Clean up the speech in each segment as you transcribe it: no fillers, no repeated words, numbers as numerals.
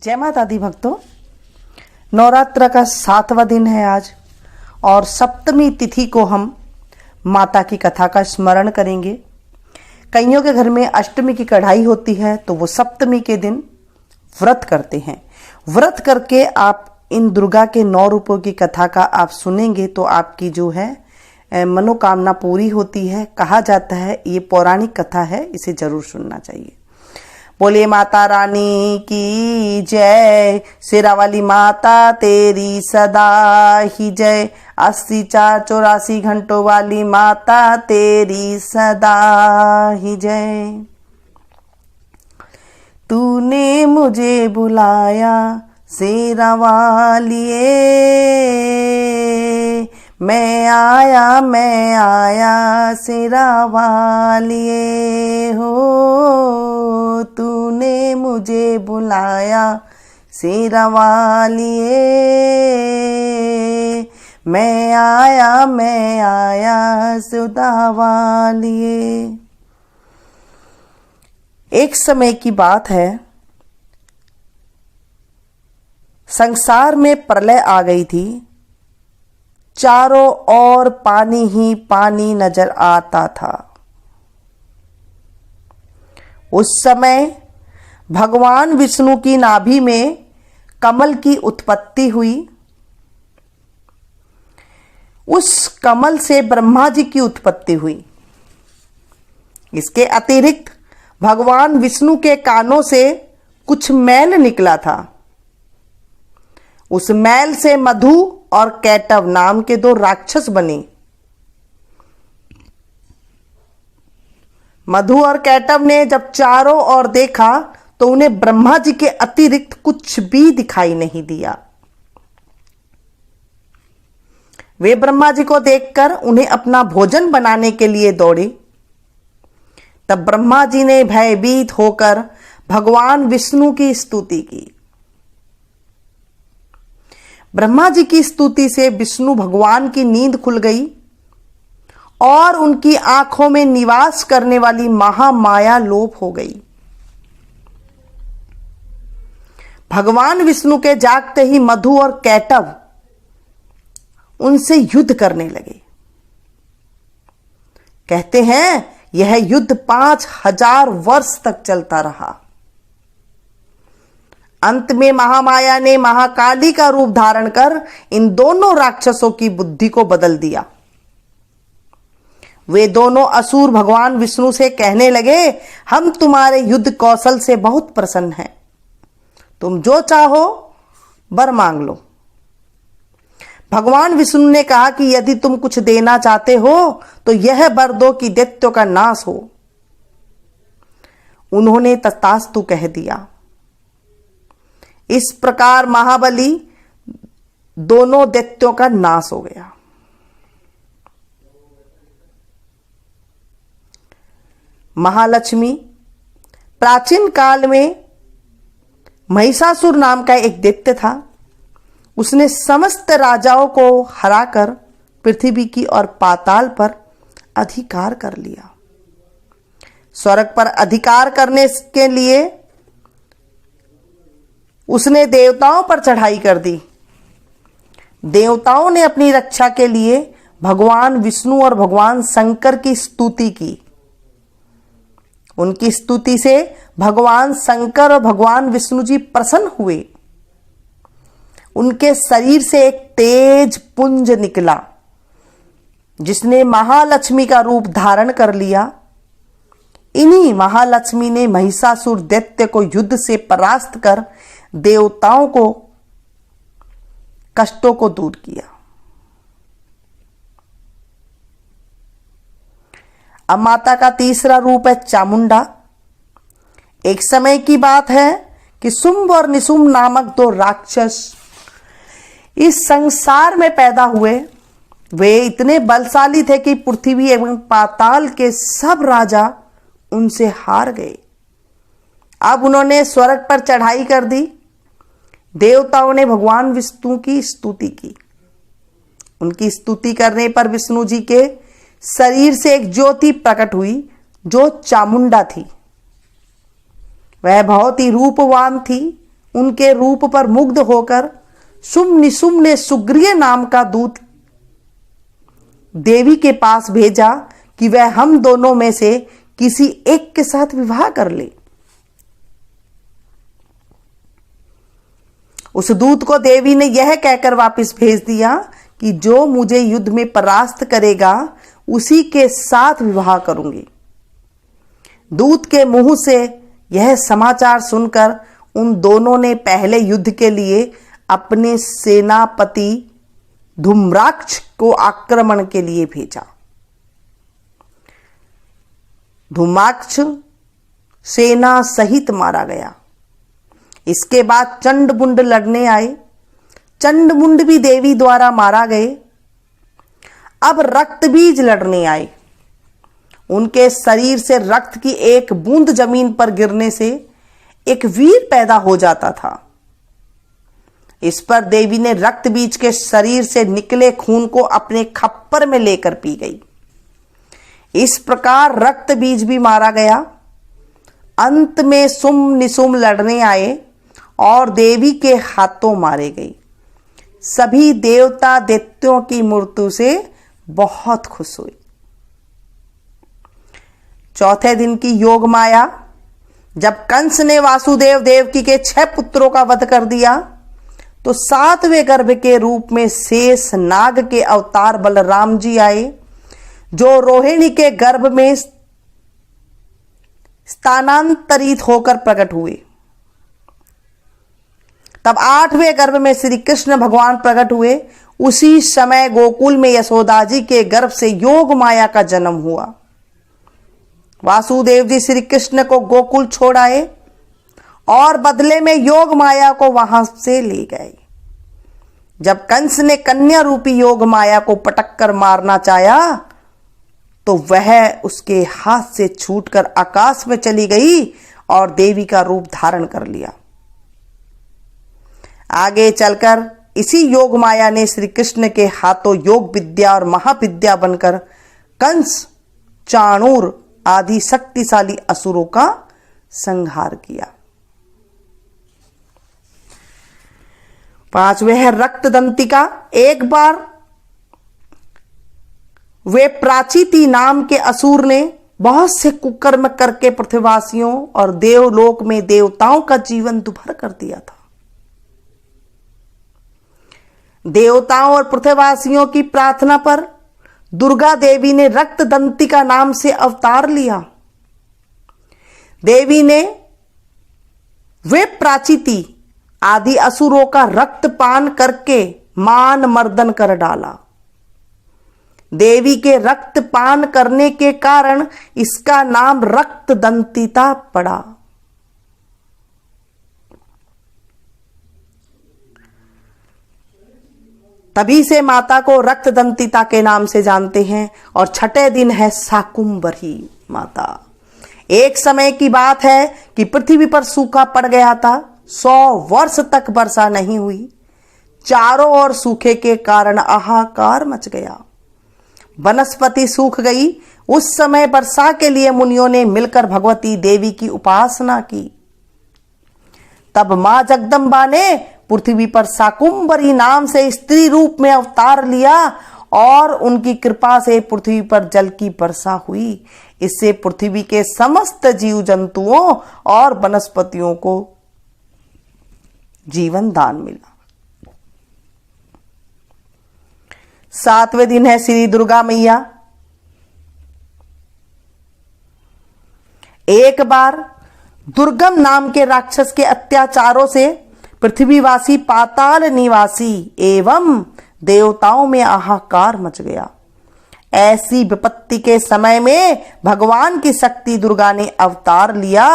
जय माता दी भक्तों। नवरात्र का 7वां दिन है आज और सप्तमी तिथि को हम माता की कथा का स्मरण करेंगे। कईयों के घर में अष्टमी की कढ़ाई होती है तो वो सप्तमी के दिन व्रत करते हैं। व्रत करके आप इन दुर्गा के 9 रूपों की कथा का आप सुनेंगे तो आपकी जो है मनोकामना पूरी होती है। कहा जाता है ये पौराणिक कथा है, इसे जरूर सुनना चाहिए। बोले माता रानी की जय, शेरा वाली माता तेरी सदा ही जय, 80-4-84 घंटों वाली माता तेरी सदा ही जय। तूने मुझे बुलाया शेरा वालिए, मैं आया शेरा वालिए हो। तूने मुझे बुलाया शेरा वालिए, मैं आया सुधा वालिए। एक समय की बात है, संसार में प्रलय आ गई थी। चारों ओर पानी ही पानी नजर आता था। उस समय भगवान विष्णु की नाभि में कमल की उत्पत्ति हुई। उस कमल से ब्रह्मा जी की उत्पत्ति हुई। इसके अतिरिक्त भगवान विष्णु के कानों से कुछ मैल निकला था। उस मैल से मधु और कैटव नाम के 2 राक्षस बने। मधु और कैटव ने जब चारों ओर देखा तो उन्हें ब्रह्मा जी के अतिरिक्त कुछ भी दिखाई नहीं दिया। वे ब्रह्मा जी को देखकर उन्हें अपना भोजन बनाने के लिए दौड़े। तब ब्रह्मा जी ने भयभीत होकर भगवान विष्णु की स्तुति की। ब्रह्मा जी की स्तुति से विष्णु भगवान की नींद खुल गई और उनकी आंखों में निवास करने वाली महामाया लोप हो गई। भगवान विष्णु के जागते ही मधु और कैटव उनसे युद्ध करने लगे। कहते हैं यह युद्ध 5000 वर्ष तक चलता रहा। अंत में महामाया ने महाकाली का रूप धारण कर इन दोनों राक्षसों की बुद्धि को बदल दिया। वे दोनों असुर भगवान विष्णु से कहने लगे, हम तुम्हारे युद्ध कौशल से बहुत प्रसन्न हैं। तुम जो चाहो वर मांग लो। भगवान विष्णु ने कहा कि यदि तुम कुछ देना चाहते हो तो यह वर दो कि दैत्यों का नाश हो। उन्होंने तथास्तु कह दिया। इस प्रकार महाबली दोनों दैत्यों का नाश हो गया। महालक्ष्मी, प्राचीन काल में महिषासुर नाम का एक दैत्य था। उसने समस्त राजाओं को हराकर पृथ्वी की और पाताल पर अधिकार कर लिया। स्वर्ग पर अधिकार करने के लिए उसने देवताओं पर चढ़ाई कर दी। देवताओं ने अपनी रक्षा के लिए भगवान विष्णु और भगवान शंकर की स्तुति की। उनकी स्तुति से भगवान शंकर और भगवान विष्णु जी प्रसन्न हुए। उनके शरीर से एक तेज पुंज निकला जिसने महालक्ष्मी का रूप धारण कर लिया। इन्हीं महालक्ष्मी ने महिषासुर दैत्य को युद्ध से परास्त कर देवताओं को कष्टों को दूर किया। अब माता का तीसरा रूप है चामुंडा। एक समय की बात है कि शुंभ और निशुंभ नामक 2 राक्षस इस संसार में पैदा हुए। वे इतने बलशाली थे कि पृथ्वी एवं पाताल के सब राजा उनसे हार गए। अब उन्होंने स्वर्ग पर चढ़ाई कर दी। देवताओं ने भगवान विष्णु की स्तुति की। उनकी स्तुति करने पर विष्णु जी के शरीर से एक ज्योति प्रकट हुई जो चामुंडा थी। वह बहुत ही रूपवान थी। उनके रूप पर मुग्ध होकर शुम्भ निशुम्भ ने सुग्रीव नाम का दूत देवी के पास भेजा कि वह हम दोनों में से किसी एक के साथ विवाह कर ले। उस दूत को देवी ने यह कहकर वापस भेज दिया कि जो मुझे युद्ध में परास्त करेगा उसी के साथ विवाह करूंगी। दूत के मुंह से यह समाचार सुनकर उन दोनों ने पहले युद्ध के लिए अपने सेनापति धूम्राक्ष को आक्रमण के लिए भेजा। धूम्राक्ष सेना सहित मारा गया। इसके बाद चंडमुंड लड़ने आए। चंडमुंड भी देवी द्वारा मारा गए। अब रक्तबीज लड़ने आए। उनके शरीर से रक्त की एक बूंद जमीन पर गिरने से एक वीर पैदा हो जाता था। इस पर देवी ने रक्तबीज के शरीर से निकले खून को अपने खप्पर में लेकर पी गई। इस प्रकार रक्तबीज भी मारा गया। अंत में शुम्भ निशुम्भ लड़ने आए और देवी के हाथों मारे गए। सभी देवता दैत्यों की मृत्यु से बहुत खुश हुए। चौथे दिन की योग माया। जब कंस ने वासुदेव देवकी के 6 पुत्रों का वध कर दिया तो 7वें गर्भ के रूप में शेष नाग के अवतार बलराम जी आए, जो रोहिणी के गर्भ में स्थानांतरित होकर प्रकट हुए। तब 8वें गर्भ में श्री कृष्ण भगवान प्रकट हुए। उसी समय गोकुल में यशोदा जी के गर्भ से योग माया का जन्म हुआ। वासुदेव जी श्री कृष्ण को गोकुल छोड़ आए और बदले में योग माया को वहां से ले गए। जब कंस ने कन्या रूपी योग माया को पटक कर मारना चाहा तो वह उसके हाथ से छूटकर आकाश में चली गई और देवी का रूप धारण कर लिया। आगे चलकर इसी योग माया ने श्री कृष्ण के हाथों योग विद्या और महाविद्या बनकर कंस, चाणूर आदि शक्तिशाली असुरों का संहार किया। 5वें है रक्तदंतिका। एक बार वे प्राचीति नाम के असुर ने बहुत से कुकर्म करके पृथ्वीवासियों और देवलोक में देवताओं का जीवन दुभर कर दिया था। देवताओं और पृथ्वीवासियों की प्रार्थना पर दुर्गा देवी ने रक्तदंतिका नाम से अवतार लिया। देवी ने वे प्राचीति आदि असुरों का रक्तपान करके मान मर्दन कर डाला। देवी के रक्तपान करने के कारण इसका नाम रक्तदंतिता पड़ा। तभी से माता को रक्तदंतिता के नाम से जानते हैं। और 6ठे दिन है शाकुंभरी माता। एक समय की बात है कि पृथ्वी पर सूखा पड़ गया था। 100 वर्ष तक वर्षा नहीं हुई। चारों ओर सूखे के कारण हाहाकार मच गया। वनस्पति सूख गई। उस समय वर्षा के लिए मुनियों ने मिलकर भगवती देवी की उपासना की। तब मां जगदम्बा ने पृथ्वी पर शाकुंभरी नाम से स्त्री रूप में अवतार लिया और उनकी कृपा से पृथ्वी पर जल की वर्षा हुई। इससे पृथ्वी के समस्त जीव जंतुओं और वनस्पतियों को जीवन दान मिला। 7वें दिन है श्री दुर्गा मैया। एक बार दुर्गम नाम के राक्षस के अत्याचारों से पृथ्वीवासी, पाताल निवासी एवं देवताओं में हाहाकार मच गया। ऐसी विपत्ति के समय में भगवान की शक्ति दुर्गा ने अवतार लिया।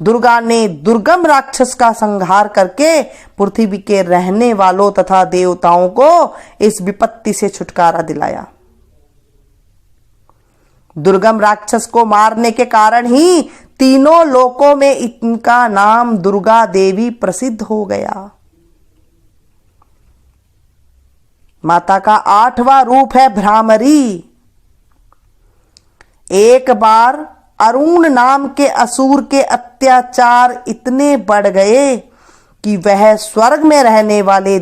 दुर्गा ने दुर्गम राक्षस का संहार करके पृथ्वी के रहने वालों तथा देवताओं को इस विपत्ति से छुटकारा दिलाया। दुर्गम राक्षस को मारने के कारण ही तीनों लोकों में इनका नाम दुर्गा देवी प्रसिद्ध हो गया। माता का 8वां रूप है भ्रामरी। एक बार अरुण नाम के असुर के अत्याचार इतने बढ़ गए कि वह स्वर्ग में रहने वाले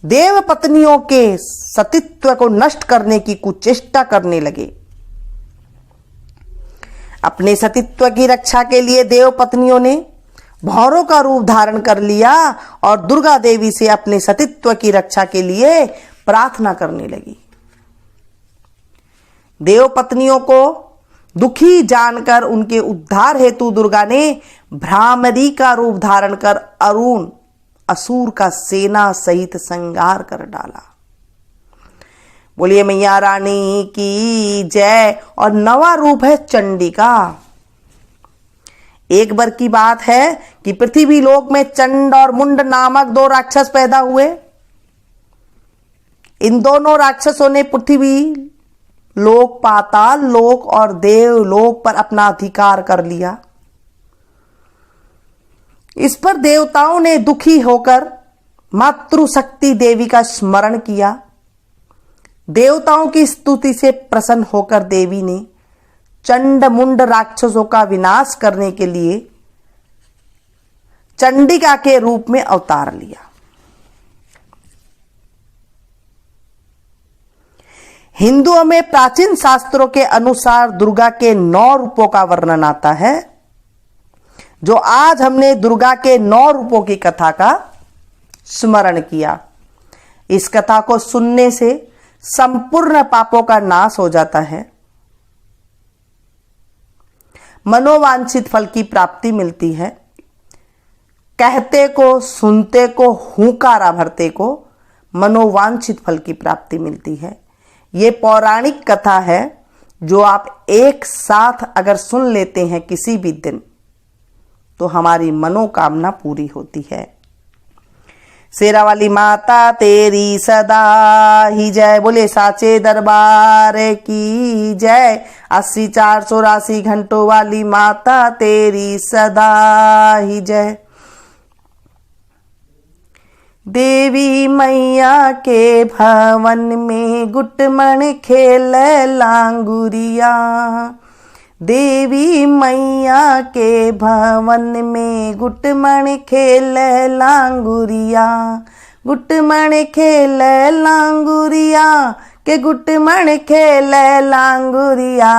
देव पत्नियों के सतीत्व को नष्ट करने की कुचेष्टा करने लगे। अपने सतीत्व की रक्षा के लिए देव पत्नियों ने भौरों का रूप धारण कर लिया और दुर्गा देवी से अपने सतीत्व की रक्षा के लिए प्रार्थना करने लगी। देव पत्नियों को दुखी जानकर उनके उद्धार हेतु दुर्गा ने भ्रामरी का रूप धारण कर अरुण असुर का सेना सहित संहार कर डाला। बोलिए मैया रानी की जय। और नवा रूप है चंडी का। एक बार की बात है कि पृथ्वी लोक में चंड और मुंड नामक दो राक्षस पैदा हुए। इन दोनों राक्षसों ने पृथ्वी लोक, पाताल लोक और देव लोक पर अपना अधिकार कर लिया। इस पर देवताओं ने दुखी होकर मातृशक्ति देवी का स्मरण किया। देवताओं की स्तुति से प्रसन्न होकर देवी ने चंड मुंड राक्षसों का विनाश करने के लिए चंडिका के रूप में अवतार लिया। हिंदुओं में प्राचीन शास्त्रों के अनुसार दुर्गा के 9 रूपों का वर्णन आता है। जो आज हमने दुर्गा के 9 रूपों की कथा का स्मरण किया। इस कथा को सुनने से संपूर्ण पापों का नाश हो जाता है, मनोवांछित फल की प्राप्ति मिलती है। कहते को, सुनते को, हुंकारा भरते को मनोवांछित फल की प्राप्ति मिलती है। ये पौराणिक कथा है जो आप एक साथ अगर सुन लेते हैं किसी भी दिन तो हमारी मनोकामना पूरी होती है। शेरा वाली माता तेरी सदा ही जय। बोले साचे दरबार की जय। 80-484 घंटों वाली माता तेरी सदा ही जय। देवी मैया के भवन में गुटमण खेल लांगुरिया। देवी मैया के भवन में गुटमण खेल लांगुरिया। गुटमण खेल लांगुरिया के गुटमण खेल लांगुरिया।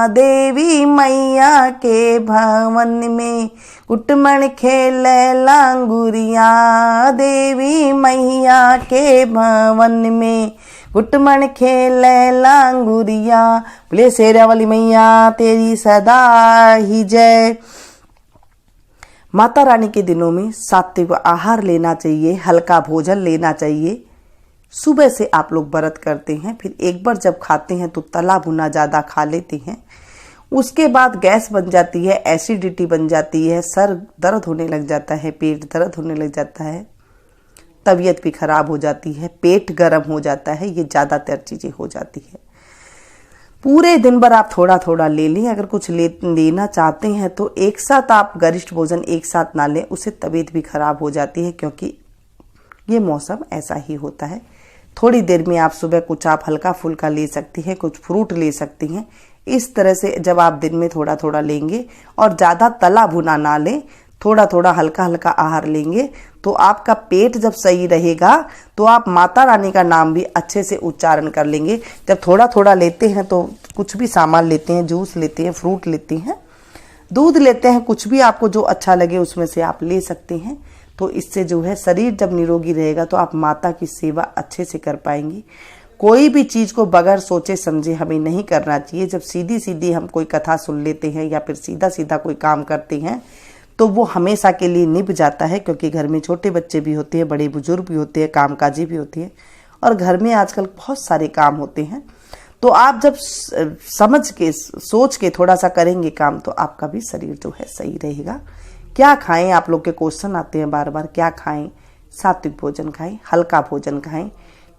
देवी मैया के भवन में गुटमण खेल लांगुरिया। देवी मैया के भवन में गुटमण खेल लांगुरिया। बोले शेरा वाली मैया तेरी सदा ही जय। माता रानी के दिनों में सात्विक आहार लेना चाहिए, हल्का भोजन लेना चाहिए। सुबह से आप लोग व्रत करते हैं, फिर एक बार जब खाते हैं तो तला भुना ज़्यादा खा लेते हैं। उसके बाद गैस बन जाती है, एसिडिटी बन जाती है, सर दर्द होने लग जाता है, पेट दर्द होने लग जाता है, तबीयत भी खराब हो जाती है, पेट गर्म हो जाता है। ये ज़्यादातर चीज़ें हो जाती है। पूरे दिन भर आप थोड़ा थोड़ा ले लें। अगर कुछ लेना चाहते हैं तो एक साथ आप गरिष्ठ भोजन एक साथ ना लें, उससे तबीयत भी खराब हो जाती है, क्योंकि ये मौसम ऐसा ही होता है। थोड़ी देर में आप सुबह कुछ आप हल्का फुल्का ले सकती हैं, कुछ फ्रूट ले सकती हैं। इस तरह से जब आप दिन में थोड़ा थोड़ा लेंगे और ज़्यादा तला भुना ना लें, थोड़ा थोड़ा हल्का हल्का आहार लेंगे तो आपका पेट जब सही रहेगा तो आप माता रानी का नाम भी अच्छे से उच्चारण कर लेंगे। जब थोड़ा थोड़ा लेते हैं तो कुछ भी सामान लेते हैं, जूस लेते हैं, फ्रूट लेते हैं, दूध लेते हैं, कुछ भी आपको जो अच्छा लगे उसमें से आप ले सकते हैं। तो इससे जो है शरीर जब निरोगी रहेगा तो आप माता की सेवा अच्छे से कर पाएंगी। कोई भी चीज़ को बगैर सोचे समझे हमें नहीं करना चाहिए। जब सीधी सीधी हम कोई कथा सुन लेते हैं या फिर सीधा सीधा कोई काम करते हैं तो वो हमेशा के लिए निभ जाता है, क्योंकि घर में छोटे बच्चे भी होते हैं, बड़े बुजुर्ग भी होते हैं, कामकाजी भी होती है और घर में आजकल बहुत सारे काम होते हैं। तो आप जब समझ के सोच के थोड़ा सा करेंगे काम तो आपका भी शरीर जो है सही रहेगा। क्या खाएं, आप लोग के क्वेश्चन आते हैं बार बार, क्या खाएं? सात्विक भोजन खाएं, हल्का भोजन खाएं,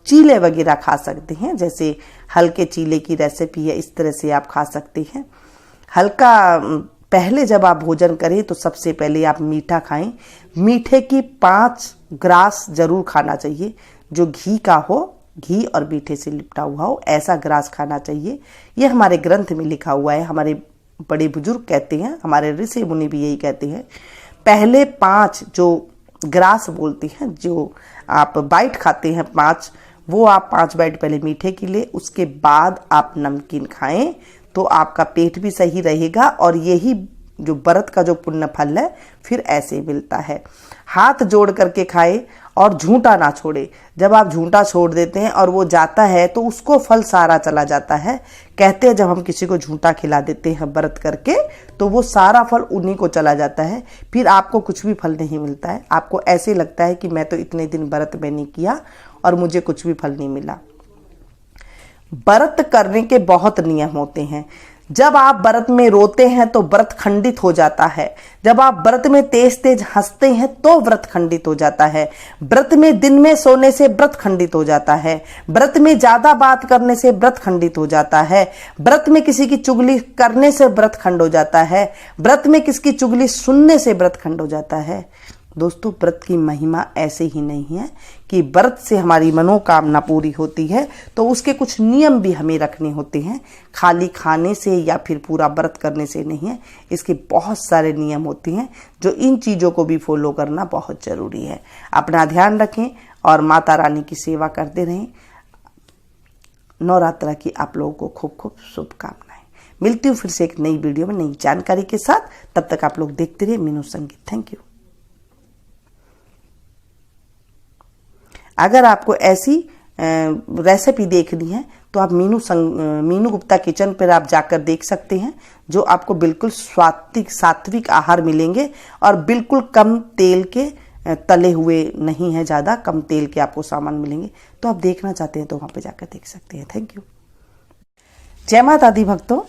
चीले वगैरह खा सकते हैं। जैसे हल्के चीले की रेसिपी है, इस तरह से आप खा सकते हैं। हल्का पहले जब आप भोजन करें तो सबसे पहले आप मीठा खाएं। मीठे की 5 ग्रास जरूर खाना चाहिए, जो घी का हो, घी और मीठे से लिपटा हुआ हो, ऐसा ग्रास खाना चाहिए। ये हमारे ग्रंथ में लिखा हुआ है, हमारे बड़े बुजुर्ग कहते हैं, हमारे ऋषि मुनि भी यही कहते हैं। पहले 5 जो ग्रास बोलती हैं, जो आप बाइट खाते हैं 5, वो आप 5 बाइट पहले मीठे की ले, उसके बाद आप नमकीन खाएं तो आपका पेट भी सही रहेगा। और यही जो व्रत का जो पुण्य फल है फिर ऐसे मिलता है। हाथ जोड़ करके खाए और झूठा ना छोड़े। जब आप झूठा छोड़ देते हैं और वो जाता है तो उसको फल सारा चला जाता है। कहते हैं जब हम किसी को झूठा खिला देते हैं व्रत करके तो वो सारा फल उन्हीं को चला जाता है, फिर आपको कुछ भी फल नहीं मिलता है। आपको ऐसे लगता है कि मैं तो इतने दिन व्रत मैंने किया और मुझे कुछ भी फल नहीं मिला। व्रत करने के बहुत नियम होते हैं। जब आप व्रत में रोते हैं तो व्रत खंडित हो जाता है। जब आप व्रत में तेज तेज हंसते हैं तो व्रत खंडित हो जाता है। व्रत में दिन में सोने से व्रत खंडित हो जाता है। व्रत में ज्यादा बात करने से व्रत खंडित हो जाता है। व्रत में किसी की चुगली करने से व्रत खंड हो जाता है। व्रत में किसकी चुगली सुनने से व्रत खंड हो जाता है। दोस्तों, व्रत की महिमा ऐसे ही नहीं है कि व्रत से हमारी मनोकामना पूरी होती है, तो उसके कुछ नियम भी हमें रखने होते हैं। खाली खाने से या फिर पूरा व्रत करने से नहीं है, इसके बहुत सारे नियम होते हैं जो इन चीज़ों को भी फॉलो करना बहुत ज़रूरी है। अपना ध्यान रखें और माता रानी की सेवा करते रहें। नवरात्रा की आप लोगों को खूब खूब शुभकामनाएं। मिलती हूँ फिर से एक नई वीडियो में नई जानकारी के साथ। तब तक आप लोग देखते रहिए मीनू संगीत। Thank you. अगर आपको ऐसी रेसिपी देखनी है तो आप मीनू गुप्ता किचन पर आप जाकर देख सकते हैं, जो आपको बिल्कुल सात्विक आहार मिलेंगे और बिल्कुल कम तेल के, तले हुए नहीं है, ज़्यादा कम तेल के आपको सामान मिलेंगे। तो आप देखना चाहते हैं तो वहाँ पे जाकर देख सकते हैं। Thank you. जय माता दी भक्तों।